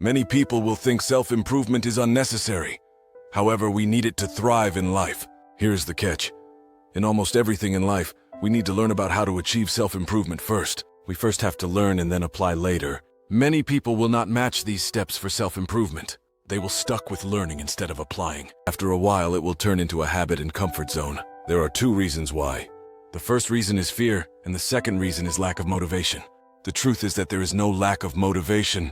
Many people will think self-improvement is unnecessary. However, we need it to thrive in life. Here's the catch. In almost everything in life, we need to learn about how to achieve self-improvement first. We first have to learn and then apply later. Many people will not match these steps for self-improvement. They will stuck with learning instead of applying. After a while, it will turn into a habit and comfort zone. There are two reasons why. The first reason is fear, and the second reason is lack of motivation. The truth is that there is no lack of motivation.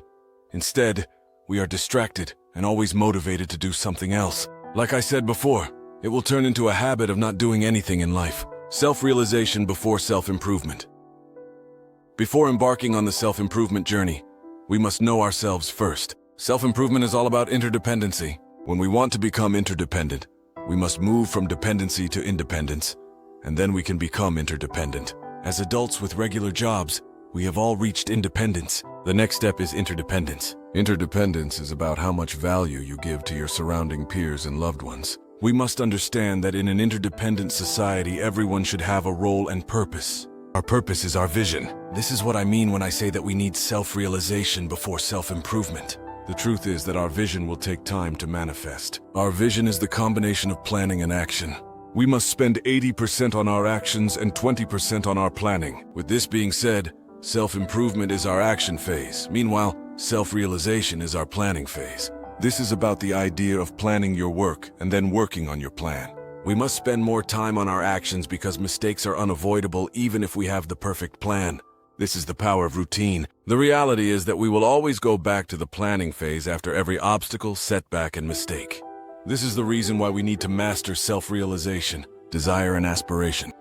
Instead, we are distracted and always motivated to do something else. Like I said before, it will turn into a habit of not doing anything in life. Self-realization before self-improvement. Before embarking on the self-improvement journey, we must know ourselves first. Self-improvement is all about interdependency. When we want to become interdependent, we must move from dependency to independence, and then we can become interdependent. As adults with regular jobs, we have all reached independence. The next step is interdependence. Interdependence is about how much value you give to your surrounding peers and loved ones. We must understand that in an interdependent society, everyone should have a role and purpose. Our purpose is our vision. This is what I mean when I say that we need self-realization before self-improvement. The truth is that our vision will take time to manifest. Our vision is the combination of planning and action. We must spend 80% on our actions and 20% on our planning. With this being said, self-improvement is our action phase. Meanwhile, self-realization is our planning phase. This is about the idea of planning your work and then working on your plan. We must spend more time on our actions because mistakes are unavoidable even if we have the perfect plan. This is the power of routine. The reality is that we will always go back to the planning phase after every obstacle, setback, and mistake. This is the reason why we need to master self-realization, desire, and aspiration.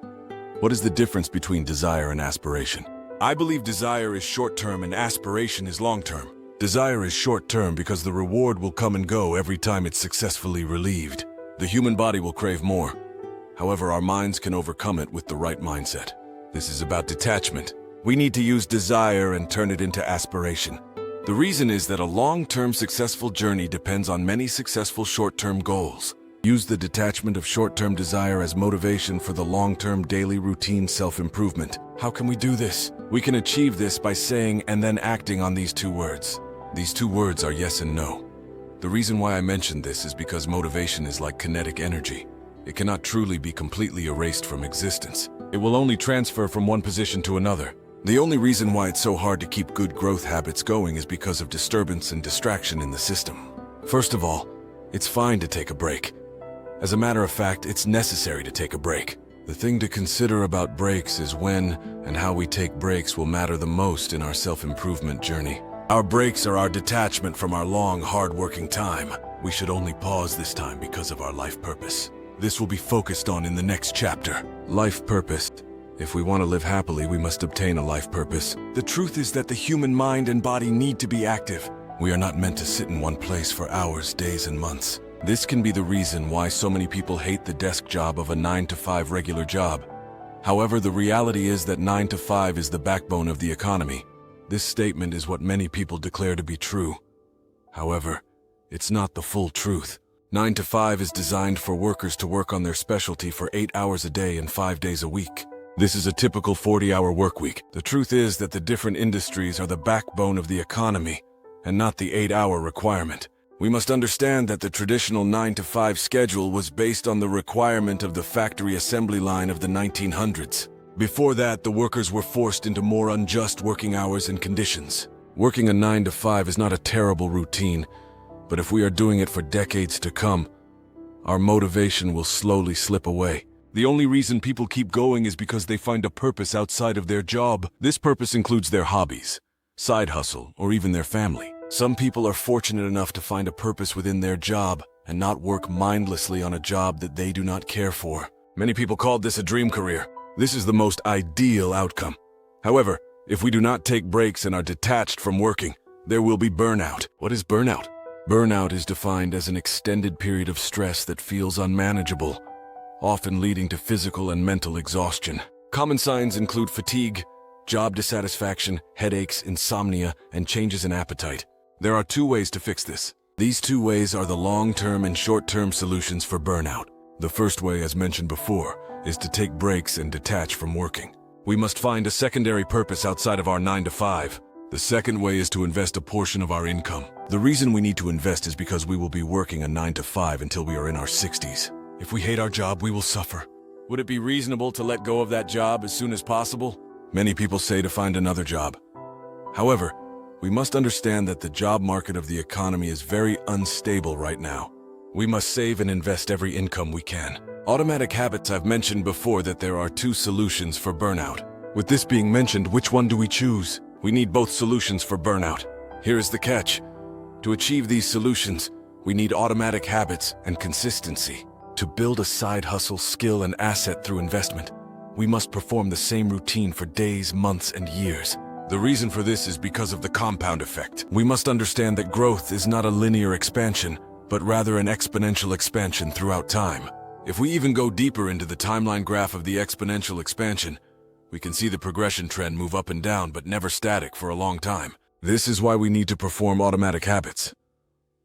What is the difference between desire and aspiration? I believe desire is short-term and aspiration is long-term. Desire is short-term because the reward will come and go every time it's successfully relieved. The human body will crave more. However, our minds can overcome it with the right mindset. This is about detachment. We need to use desire and turn it into aspiration. The reason is that a long-term successful journey depends on many successful short-term goals. Use the detachment of short-term desire as motivation for the long-term daily routine self-improvement. How can we do this? We can achieve this by saying and then acting on these two words. These two words are yes and no. The reason why I mentioned this is because motivation is like kinetic energy. It cannot truly be completely erased from existence. It will only transfer from one position to another. The only reason why it's so hard to keep good growth habits going is because of disturbance and distraction in the system. First of all, it's fine to take a break. As a matter of fact, it's necessary to take a break. The thing to consider about breaks is when and how we take breaks will matter the most in our self-improvement journey. Our breaks are our detachment from our long, hard-working time. We should only pause this time because of our life purpose. This will be focused on in the next chapter. Life purpose. If we want to live happily, we must obtain a life purpose. The truth is that the human mind and body need to be active. We are not meant to sit in one place for hours, days, and months. This can be the reason why so many people hate the desk job of a 9-to-5 regular job. However, the reality is that 9 to 5 is the backbone of the economy. This statement is what many people declare to be true. However, it's not the full truth. 9 to 5 is designed for workers to work on their specialty for 8 hours a day and 5 days a week. This is a typical 40-hour work week. The truth is that the different industries are the backbone of the economy and not the 8-hour requirement. We must understand that the traditional 9 to 5 schedule was based on the requirement of the factory assembly line of the 1900s. Before that, the workers were forced into more unjust working hours and conditions. Working a 9 to 5 is not a terrible routine, but if we are doing it for decades to come, our motivation will slowly slip away. The only reason people keep going is because they find a purpose outside of their job. This purpose includes their hobbies, side hustle, or even their family. Some people are fortunate enough to find a purpose within their job and not work mindlessly on a job that they do not care for. Many people called this a dream career. This is the most ideal outcome. However, if we do not take breaks and are detached from working, there will be burnout. What is burnout? Burnout is defined as an extended period of stress that feels unmanageable, often leading to physical and mental exhaustion. Common signs include fatigue, job dissatisfaction, headaches, insomnia, and changes in appetite. There are 2 ways to fix this. These 2 ways are the long-term and short-term solutions for burnout. The first way, as mentioned before, is to take breaks and detach from working. We must find a secondary purpose outside of our 9 to 5. The second way is to invest a portion of our income. The reason we need to invest is because we will be working a 9 to 5 until we are in our 60s. If we hate our job, we will suffer. Would it be reasonable to let go of that job as soon as possible? Many people say to find another job. However, we must understand that the job market of the economy is very unstable right now. We must save and invest every income we can. Automatic habits. I've mentioned before that there are two solutions for burnout. With this being mentioned, which one do we choose? We need both solutions for burnout. Here is the catch. To achieve these solutions, we need automatic habits and consistency. To build a side hustle, skill, and asset through investment, we must perform the same routine for days, months, and years. The reason for this is because of the compound effect. We must understand that growth is not a linear expansion, but rather an exponential expansion throughout time. If we even go deeper into the timeline graph of the exponential expansion, we can see the progression trend move up and down, but never static for a long time. This is why we need to perform automatic habits.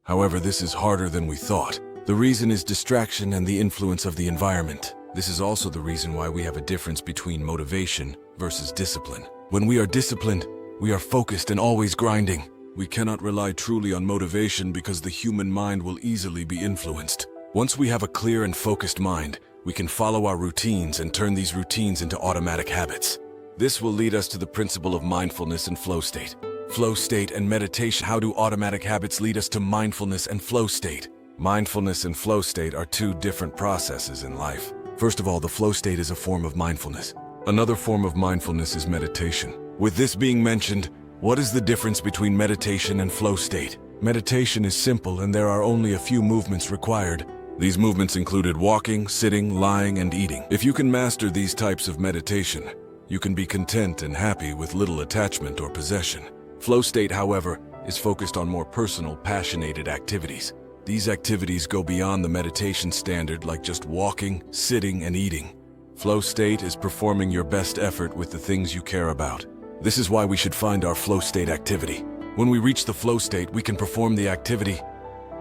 However, this is harder than we thought. The reason is distraction and the influence of the environment. This is also the reason why we have a difference between motivation versus discipline. When we are disciplined, we are focused and always grinding. We cannot rely truly on motivation because the human mind will easily be influenced. Once we have a clear and focused mind, we can follow our routines and turn these routines into automatic habits. This will lead us to the principle of mindfulness and flow state. Flow state and meditation. How do automatic habits lead us to mindfulness and flow state? Mindfulness and flow state are two different processes in life. First of all, the flow state is a form of mindfulness. Another form of mindfulness is meditation. With this being mentioned, what is the difference between meditation and flow state? Meditation is simple and there are only a few movements required. These movements included walking, sitting, lying, and eating. If you can master these types of meditation, you can be content and happy with little attachment or possession. Flow state, however, is focused on more personal, passionate activities. These activities go beyond the meditation standard like just walking, sitting, and eating. Flow state is performing your best effort with the things you care about. This is why we should find our flow state activity. When we reach the flow state, we can perform the activity.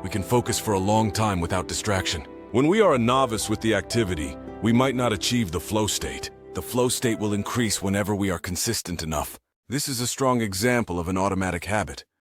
We can focus for a long time without distraction. When we are a novice with the activity, we might not achieve the flow state. The flow state will increase whenever we are consistent enough. This is a strong example of an automatic habit.